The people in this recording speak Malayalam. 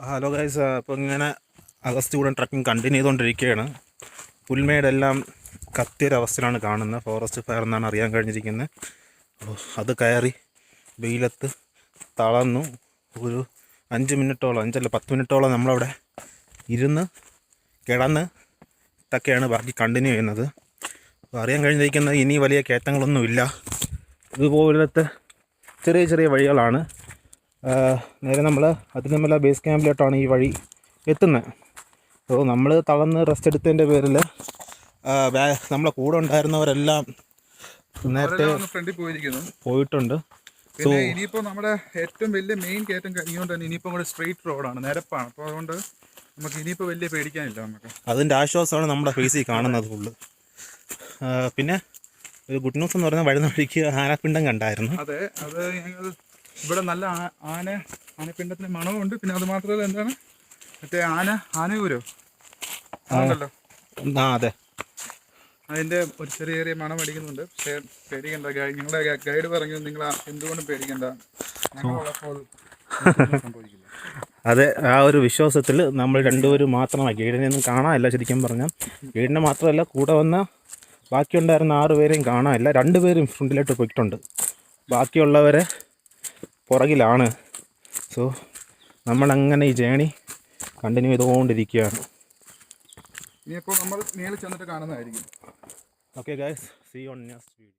ഹലോ ഗൈസ്, അപ്പോൾ ഇങ്ങനെ അഗസ്ത്യകൂടൻ ട്രക്കിംഗ് കണ്ടിന്യൂ ചെയ്തുകൊണ്ടിരിക്കുകയാണ്. പുൽമേടെല്ലാം കത്തിയൊരവസ്ഥയിലാണ് കാണുന്നത്. ഫോറസ്റ്റ് ഫയർ എന്നാണ് അറിയാൻ കഴിഞ്ഞിരിക്കുന്നത്. അത് കയറി വെയിലത്ത് തളർന്നു. ഒരു 5 മിനിറ്റോളം, 10 മിനിറ്റോളം നമ്മളവിടെ ഇരുന്ന് കിടന്ന് ഒക്കെയാണ് ബാക്കി കണ്ടിന്യൂ ചെയ്യുന്നത്. അപ്പോൾ അറിയാൻ കഴിഞ്ഞിരിക്കുന്നത് ഇനി വലിയ കയറ്റങ്ങളൊന്നുമില്ല. ഇതുപോലത്തെ ചെറിയ ചെറിയ വഴികളാണ്. നേരെ നമ്മൾ അതിരമല ബേസ് ക്യാമ്പിലോട്ടാണ് ഈ വഴി എത്തുന്നത്. അപ്പോൾ നമ്മൾ തളർന്ന് റെസ്റ്റ് എടുത്തതിൻ്റെ പേരിൽ നമ്മളെ കൂടെ ഉണ്ടായിരുന്നവരെല്ലാം നേരത്തെ പോയിട്ടുണ്ട്. സോ ഇനിയിപ്പോൾ നമ്മുടെ ഏറ്റവും വലിയ മെയിൻ കയറ്റം കഴിഞ്ഞുകൊണ്ട് തന്നെ ഇനിയിപ്പോൾ കൂടെ സ്ട്രെയിറ്റ് റോഡാണ്, നിരപ്പാണ്. അപ്പോൾ അതുകൊണ്ട് നമുക്ക് ഇനിയിപ്പോൾ വലിയ പേടിക്കാനില്ല. നമുക്ക് അതിൻ്റെ ആശ്വാസമാണ് നമ്മുടെ ഫേസിൽ കാണുന്നത് ഫുള്ള്. പിന്നെ ഒരു ഗുഡ് ന്യൂസ് എന്ന് പറഞ്ഞാൽ വഴിക്ക് ആനപ്പിണ്ടം കണ്ടായിരുന്നു. അതെ, അത് ഞങ്ങൾ ഇവിടെ നല്ല ആനപ്പിണ്ടത്തിന് മണമുണ്ട്. പിന്നെ അത് മാത്രമല്ല, എന്താണ് മറ്റേ ആനയൂരോ ആണല്ലോ. അതെ, അതിൻ്റെ ഒരു ചെറിയ മണം അടിക്കുന്നുണ്ട്. പക്ഷേ പേടിക്കണ്ട, ഞങ്ങളുടെ ഗൈഡ് പറഞ്ഞു നിങ്ങൾ എന്തുകൊണ്ടും പേടിക്കണ്ട, ഞങ്ങളുള്ളപ്പോൾ സംഭവിക്കില്ല. അതെ, ആ ഒരു വിശ്വാസത്തിൽ നമ്മൾ രണ്ടുപേരും മാത്രമാണ്. ഗൈഡിനെയൊന്നും കാണാനില്ല. ശരിക്കും പറഞ്ഞാൽ ഗൈഡിനെ മാത്രമല്ല, കൂടെ വന്ന ബാക്കിയുണ്ടായിരുന്ന 6 പേരെയും കാണാനില്ല. 2 പേരും ഫ്രണ്ടിലോട്ട് പോയിട്ടുണ്ട്, ബാക്കിയുള്ളവരെ പുറകിലാണ്. സോ നമ്മളങ്ങനെ ഈ ജേണി കണ്ടിന്യൂ ചെയ്തുകൊണ്ടിരിക്കുകയാണ്. ഇനിയിപ്പോൾ നമ്മൾ മേളിൽ ചെന്നിട്ട് കാണുന്നതായിരിക്കും. Okay guys, see you on next video.